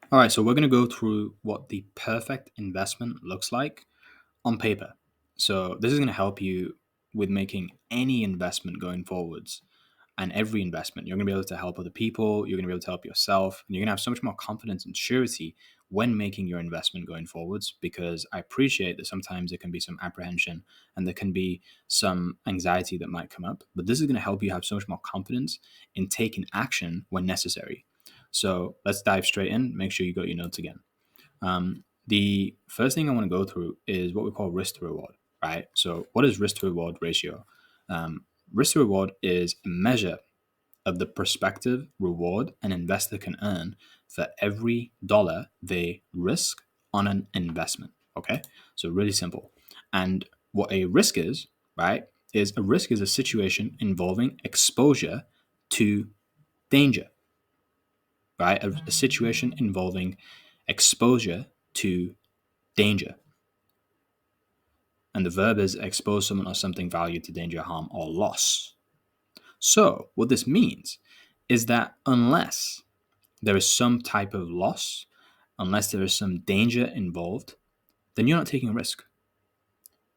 All right, so we're going to go through what the perfect investment looks like on paper. So this is going to help you with making any investment going forwards and every investment. You're going to be able to help other people, you're going to be able to help yourself, and you're going to have so much more confidence and surety when making your investment going forwards, because I appreciate that sometimes there can be some apprehension and there can be some anxiety that might come up, but this is going to help you have so much more confidence in taking action when necessary. So let's dive straight in. Make sure you got your notes again. The first thing I want to go through is what we call risk to reward, right? So, what is risk to reward ratio? Risk to reward is a measure of the prospective reward an investor can earn for every dollar they risk on an investment. Okay, so really simple. And what a risk is, right, is a risk is a situation involving exposure to danger, right? A situation involving exposure to danger. And the verb is expose someone or something valued to danger, harm, or loss. So, what this means is that unless there is some type of loss, unless there is some danger involved, then you're not taking a risk,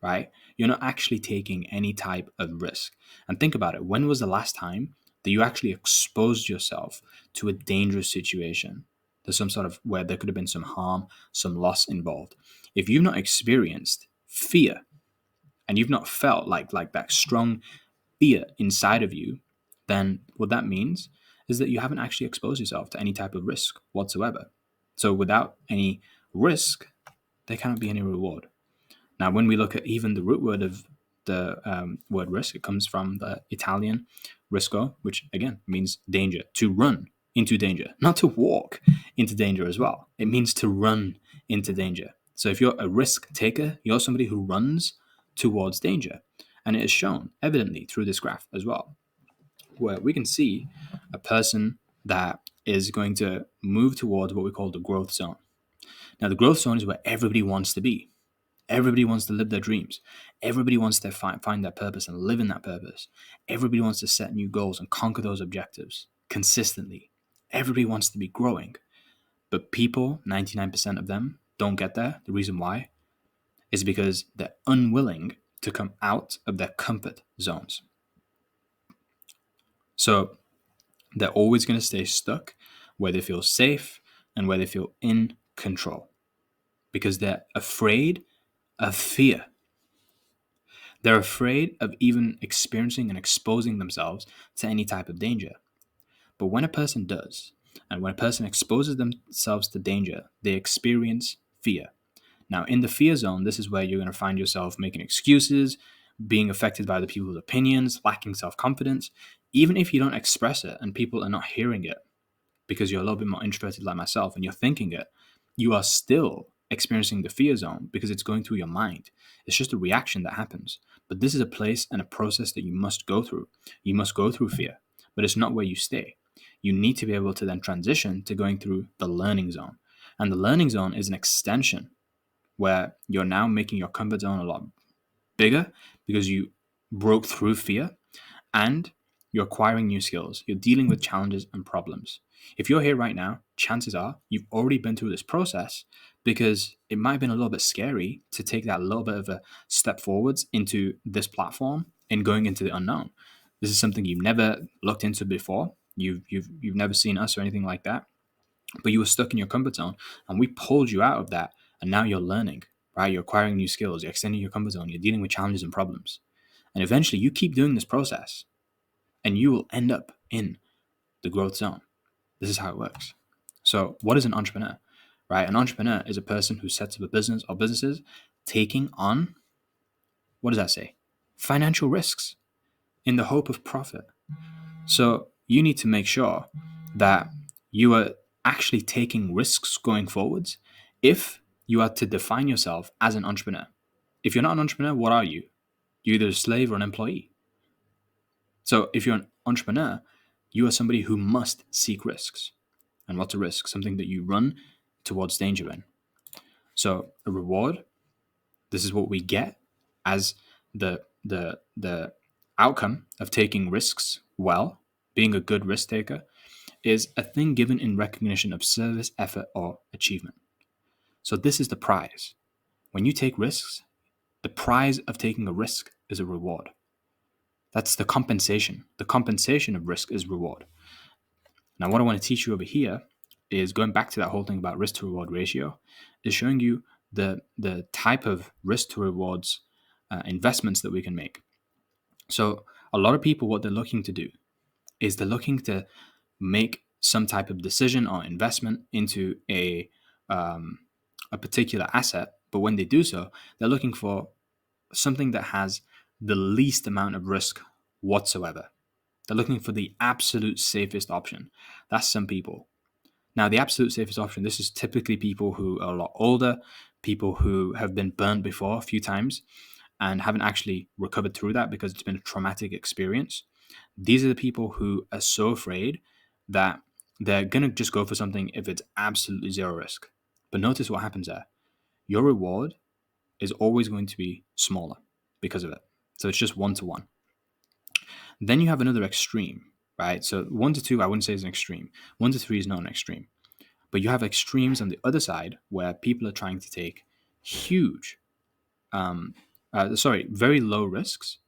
right? You're not actually taking any type of risk. And think about it. When was the last time that you actually exposed yourself to a dangerous situation? There's some sort of where there could have been some harm, some loss involved. If you've not experienced fear and you've not felt like that strong fear inside of you, then what that means is that you haven't actually exposed yourself to any type of risk whatsoever. So without any risk, there cannot be any reward. Now, when we look at even the root word of the word risk, it comes from the Italian risco, which again means danger, to run into danger, not to walk into danger as well. It means to run into danger. So if you're a risk taker, you're somebody who runs towards danger. And it is shown evidently through this graph as well, where we can see a person that is going to move towards what we call the growth zone. Now, the growth zone is where everybody wants to be. Everybody wants to live their dreams. Everybody wants to find their purpose and live in that purpose. Everybody wants to set new goals and conquer those objectives consistently. Everybody wants to be growing. But people, 99% of them, don't get there. The reason why is because they're unwilling to come out of their comfort zones. So they're always going to stay stuck where they feel safe and where they feel in control because they're afraid of fear. They're afraid of even experiencing and exposing themselves to any type of danger. But when a person does, and when a person exposes themselves to danger, they experience fear. Now, in the fear zone, this is where you're going to find yourself making excuses, being affected by the people's opinions, lacking self confidence, even if you don't express it and people are not hearing it because you're a little bit more introverted like myself and you're thinking it, you are still experiencing the fear zone because it's going through your mind. It's just a reaction that happens. But this is a place and a process that you must go through. You must go through fear, but it's not where you stay. You need to be able to then transition to going through the learning zone. And the learning zone is an extension where you're now making your comfort zone a lot bigger because you broke through fear and you're acquiring new skills. You're dealing with challenges and problems. If you're here right now, chances are you've already been through this process because it might have been a little bit scary to take that little bit of a step forwards into this platform and going into the unknown. This is something you've never looked into before. You've never seen us or anything like that, but you were stuck in your comfort zone and we pulled you out of that, and now you're learning, right? You're acquiring new skills, you're extending your comfort zone, you're dealing with challenges and problems. And eventually you keep doing this process and you will end up in the growth zone. This is how it works. So, what is an entrepreneur? Right? An entrepreneur is a person who sets up a business or businesses taking on, what does that say? Financial risks in the hope of profit. So, you need to make sure that you are actually taking risks going forwards if you are to define yourself as an entrepreneur. If you're not an entrepreneur, what are you? You're either a slave or an employee. So, if you're an entrepreneur, you are somebody who must seek risks. And what's a risk? Something that you run towards danger in. So a reward, this is what we get as the outcome of taking risks well, being a good risk taker. is a thing given in recognition of service, effort, or achievement. So this is the prize. When you take risks, the prize of taking a risk is a reward. That's the compensation. The compensation of risk is reward. Now, what I want to teach you over here is going back to that whole thing about risk to reward ratio, is showing you the type of risk to rewards investments that we can make. So a lot of people, what they're looking to do is they're looking to make some type of decision or investment into a particular asset. But when they do so, they're looking for something that has the least amount of risk whatsoever. They're looking for the absolute safest option. That's some people. Now, the absolute safest option, this is typically people who are a lot older, people who have been burned before a few times and haven't actually recovered through that because it's been a traumatic experience. These are the people who are so afraid that they're going to just go for something if it's absolutely zero risk. But notice what happens there. Your reward is always going to be smaller because of it. So it's just 1-to-1. Then you have another extreme, right? So 1-to-2, I wouldn't say is an extreme. 1-to-3 is not an extreme. But you have extremes on the other side where people are trying to take very low risks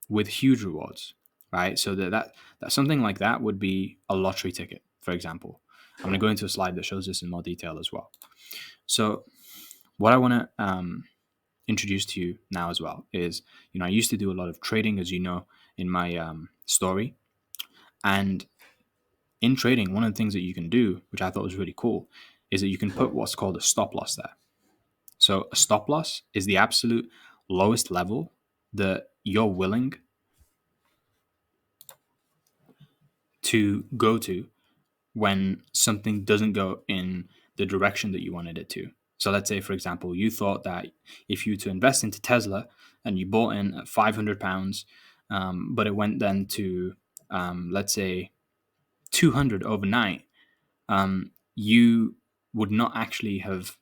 with huge rewards, right? So that something like that would be a lottery ticket, for example. I'm going to go into a slide that shows this in more detail as well. So what I want to introduce to you now as well is, I used to do a lot of trading, as you know, in my story. And in trading, one of the things that you can do, which I thought was really cool, is that you can put what's called a stop loss there. So a stop loss is the absolute lowest level that you're willing to go to when something doesn't go in the direction that you wanted it to. So let's say, for example, you thought that if you were to invest into Tesla and you bought in at £500, but it went then to, let's say, 200 overnight, you would not actually have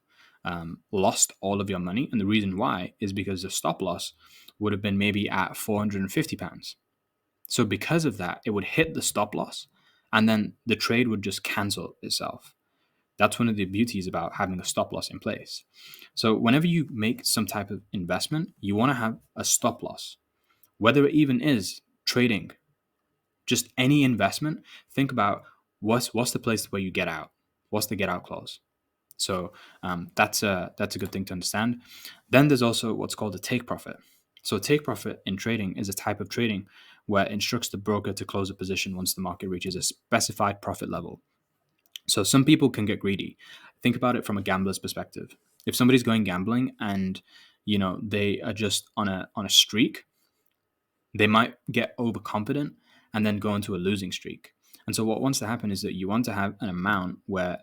lost all of your money. And the reason why is because the stop loss would have been maybe at £450. So because of that, it would hit the stop loss and then the trade would just cancel itself. That's one of the beauties about having a stop loss in place. So whenever you make some type of investment, you want to have a stop loss. Whether it even is trading, just any investment, think about what's the place where you get out. What's the get out clause? So that's a good thing to understand. Then there's also what's called a take profit. So take profit in trading is a type of trading where it instructs the broker to close a position once the market reaches a specified profit level. So some people can get greedy. Think about it from a gambler's perspective. If somebody's going gambling and they are just on a streak, they might get overconfident and then go into a losing streak. And so what wants to happen is that you want to have an amount where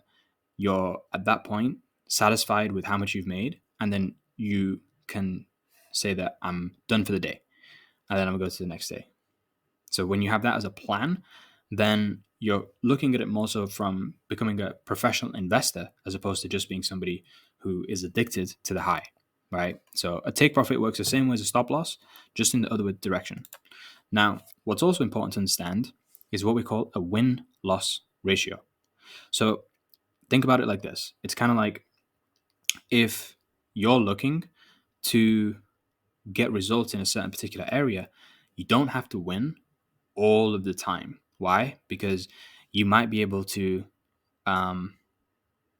you're at that point satisfied with how much you've made, and then you can say that I'm done for the day, and then I'm gonna go to the next day. So when you have that as a plan, then you're looking at it more so from becoming a professional investor as opposed to just being somebody who is addicted to the high, right? So a take profit works the same way as a stop loss, just in the other direction. Now, what's also important to understand is what we call a win-loss ratio. So think about it like this. It's kind of like if you're looking to get results in a certain particular area, you don't have to win all of the time. Why? Because you might be able to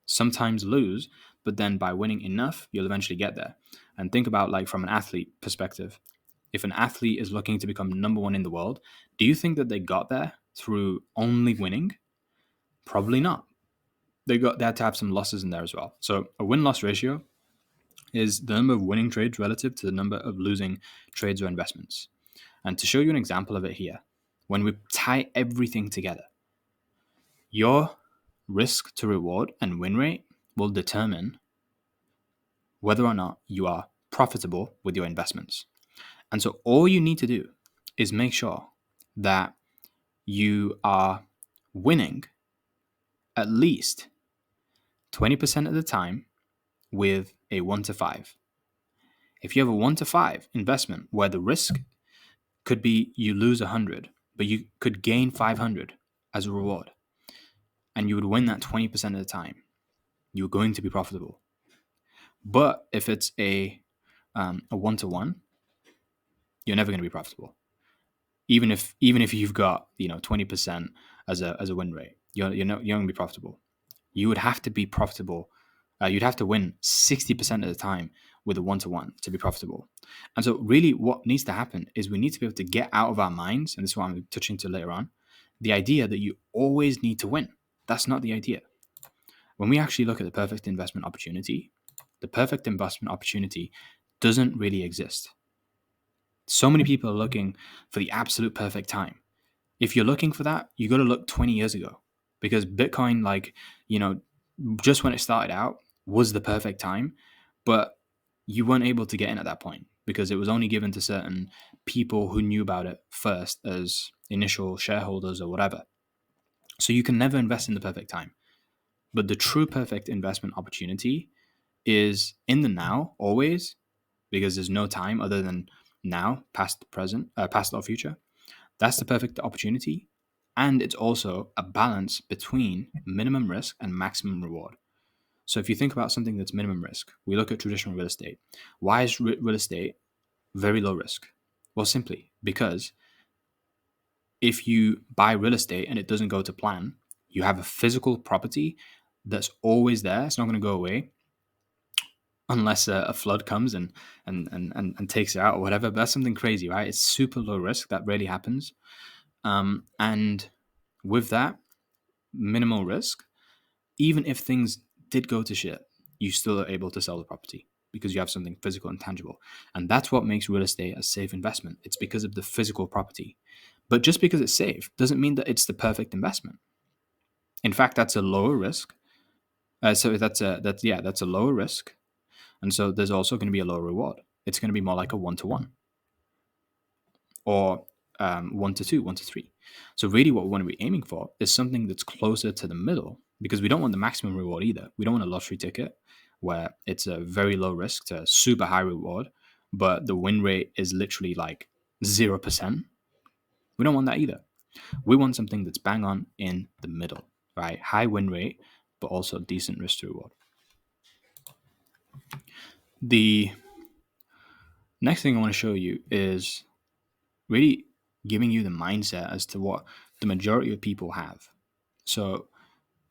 sometimes lose, but then by winning enough, you'll eventually get there. And think about, like, from an athlete perspective. If an athlete is looking to become number one in the world, do you think that they got there through only winning? Probably not. They had to have some losses in there as well. So a win-loss ratio is the number of winning trades relative to the number of losing trades or investments. And to show you an example of it here, when we tie everything together, your risk to reward and win rate will determine whether or not you are profitable with your investments. And so all you need to do is make sure that you are winning at least 20% of the time with a 1-to-5. If you have a 1-to-5 investment where the risk could be you lose 100, but you could gain 500 as a reward, and you would win that 20% of the time, you're going to be profitable. But if it's a 1-to-1, you're never going to be profitable. Even if you've got 20% as a win rate, you're not going to be profitable. You would have to be profitable. You'd have to win 60% of the time with a 1-to-1 to be profitable. And so really what needs to happen is we need to be able to get out of our minds, and this is what I'm touching to later on, the idea that you always need to win. That's not the idea. When we actually look at the perfect investment opportunity doesn't really exist. So many people are looking for the absolute perfect time. If you're looking for that, you got to look 20 years ago, because Bitcoin, just when it started out, was the perfect time, but you weren't able to get in at that point because it was only given to certain people who knew about it first as initial shareholders or whatever. So you can never invest in the perfect time. But the true perfect investment opportunity is in the now, always, because there's no time other than now, past, present, past or future. That's the perfect opportunity. And it's also a balance between minimum risk and maximum reward. So if you think about something that's minimum risk, we look at traditional real estate. Why is real estate very low risk? Well, simply because if you buy real estate and it doesn't go to plan, you have a physical property that's always there. It's not going to go away unless a flood comes and takes it out or whatever. But that's something crazy, right? It's super low risk. That rarely happens. And with that minimal risk, even if things did go to shit, you still are able to sell the property because you have something physical and tangible. And that's what makes real estate a safe investment. It's because of the physical property. But just because it's safe doesn't mean that it's the perfect investment. In fact, that's a lower risk. So that's a lower risk. And so there's also going to be a lower reward. It's going to be more like a 1-to-1 or 1-to-2, 1-to-3. So really what we want to be aiming for is something that's closer to the middle, because we don't want the maximum reward either. We don't want a lottery ticket where it's a very low risk to super high reward, but the win rate is literally like 0%. We don't want that either. We want something that's bang on in the middle, right? High win rate, but also decent risk to reward. The next thing I want to show you is really giving you the mindset as to what the majority of people have. So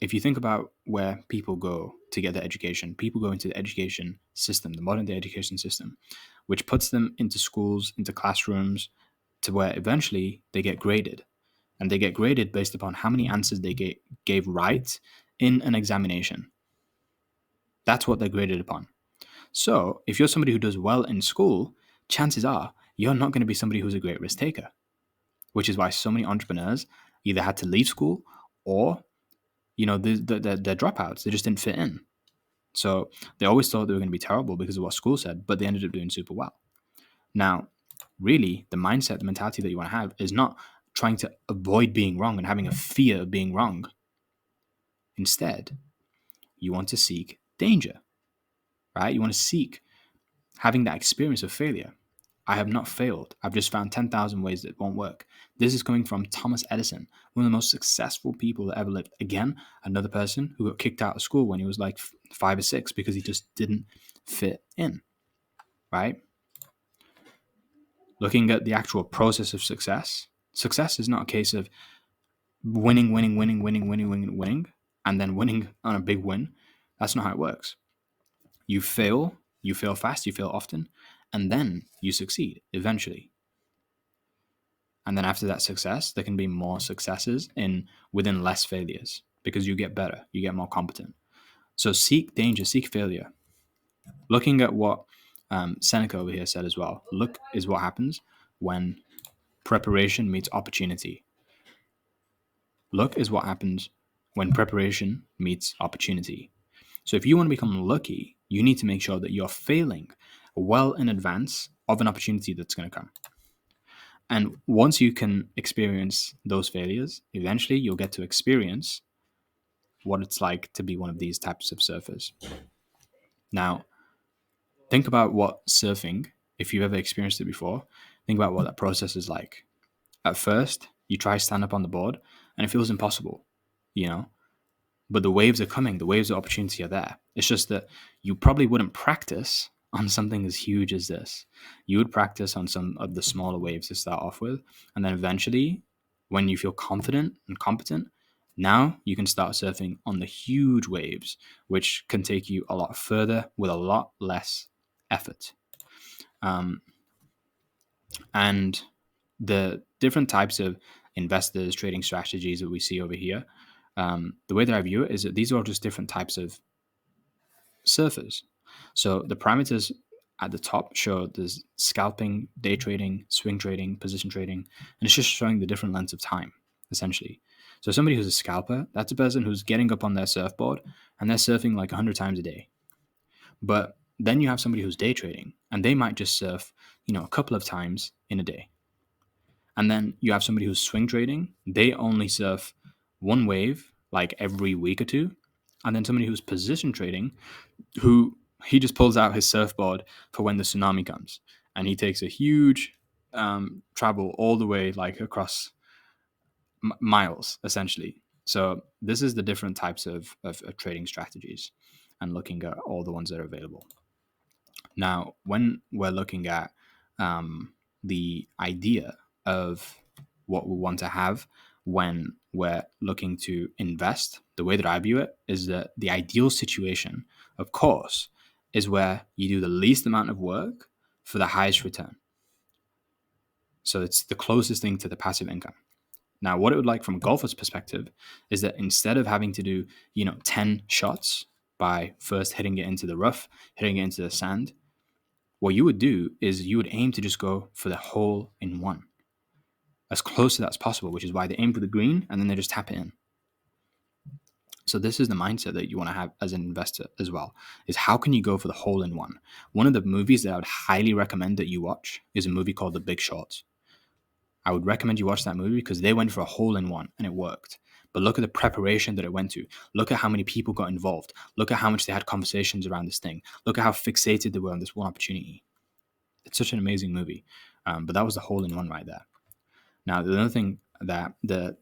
if you think about where people go to get their education, people go into the education system, the modern day education system, which puts them into schools, into classrooms, to where eventually they get graded. And they get graded based upon how many answers they gave right in an examination. That's what they're graded upon. So if you're somebody who does well in school, chances are you're not going to be somebody who's a great risk taker, which is why so many entrepreneurs either had to leave school or, they're dropouts. They just didn't fit in. So they always thought they were going to be terrible because of what school said, but they ended up doing super well. Now, really, the mindset, the mentality that you want to have is not trying to avoid being wrong and having a fear of being wrong. Instead, you want to seek danger, right? You want to seek having that experience of failure. I have not failed. I've just found 10,000 ways that won't work. This is coming from Thomas Edison, one of the most successful people that ever lived. Again, another person who got kicked out of school when he was like 5 or 6 because he just didn't fit in, right? Looking at the actual process of success, success is not a case of winning, and then winning on a big win. That's not how it works. You fail fast, you fail often, and then you succeed eventually. And then after that success, there can be more successes within less failures because you get better, you get more competent. So seek danger, seek failure. Looking at what Seneca over here said as well, look is what happens when preparation meets opportunity. Luck is what happens when preparation meets opportunity. So if you want to become lucky, you need to make sure that you're failing well in advance of an opportunity that's going to come. And once you can experience those failures, eventually you'll get to experience what it's like to be one of these types of surfers. Now, think about what surfing, if you've ever experienced it before, think about what that process is like. At first, you try to stand up on the board and it feels impossible, but the waves are coming. The waves of opportunity are there. It's just that you probably wouldn't practice on something as huge as this. You would practice on some of the smaller waves to start off with. And then eventually, when you feel confident and competent, now you can start surfing on the huge waves, which can take you a lot further with a lot less effort. And the different types of investors, trading strategies that we see over here, the way that I view it is that these are all just different types of surfers. So the parameters at the top show there's scalping, day trading, swing trading, position trading, and it's just showing the different lengths of time, essentially. So somebody who's a scalper, that's a person who's getting up on their surfboard and they're surfing like 100 times a day. But then you have somebody who's day trading and they might just surf, a couple of times in a day. And then you have somebody who's swing trading. They only surf one wave like every week or two. And then somebody who's position trading, who he just pulls out his surfboard for when the tsunami comes. And he takes a huge travel all the way like across miles, essentially. So this is the different types of trading strategies and looking at all the ones that are available. Now, when we're looking at the idea of what we want to have when we're looking to invest, the way that I view it is that the ideal situation, of course, is where you do the least amount of work for the highest return. So it's the closest thing to the passive income. Now, what it would like from a golfer's perspective is that instead of having to do, 10 shots by first hitting it into the rough, hitting it into the sand, what you would do is you would aim to just go for the hole in one, as close to that as possible, which is why they aim for the green and then they just tap it in. So this is the mindset that you want to have as an investor as well, is how can you go for the hole in one? One of the movies that I would highly recommend that you watch is a movie called The Big Short. I would recommend you watch that movie because they went for a hole in one and it worked. But look at the preparation that it went to. Look at how many people got involved. Look at how much they had conversations around this thing. Look at how fixated they were on this one opportunity. It's such an amazing movie. But that was the hole in one right there. Now, the other thing that the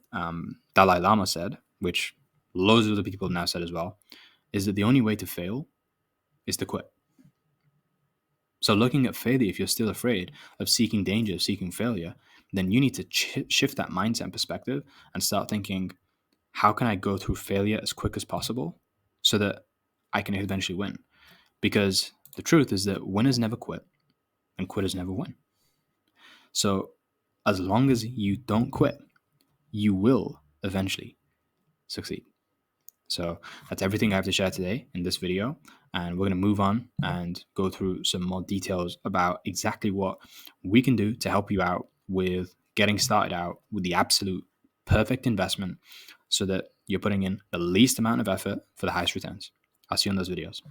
Dalai Lama said, which loads of other people have now said as well, is that the only way to fail is to quit. So looking at failure, if you're still afraid of seeking danger, of seeking failure, then you need to shift that mindset and perspective and start thinking, how can I go through failure as quick as possible so that I can eventually win? Because the truth is that winners never quit and quitters never win. So as long as you don't quit, you will eventually succeed. So that's everything I have to share today in this video. And we're going to move on and go through some more details about exactly what we can do to help you out with getting started out with the absolute perfect investment so that you're putting in the least amount of effort for the highest returns. I'll see you on those videos.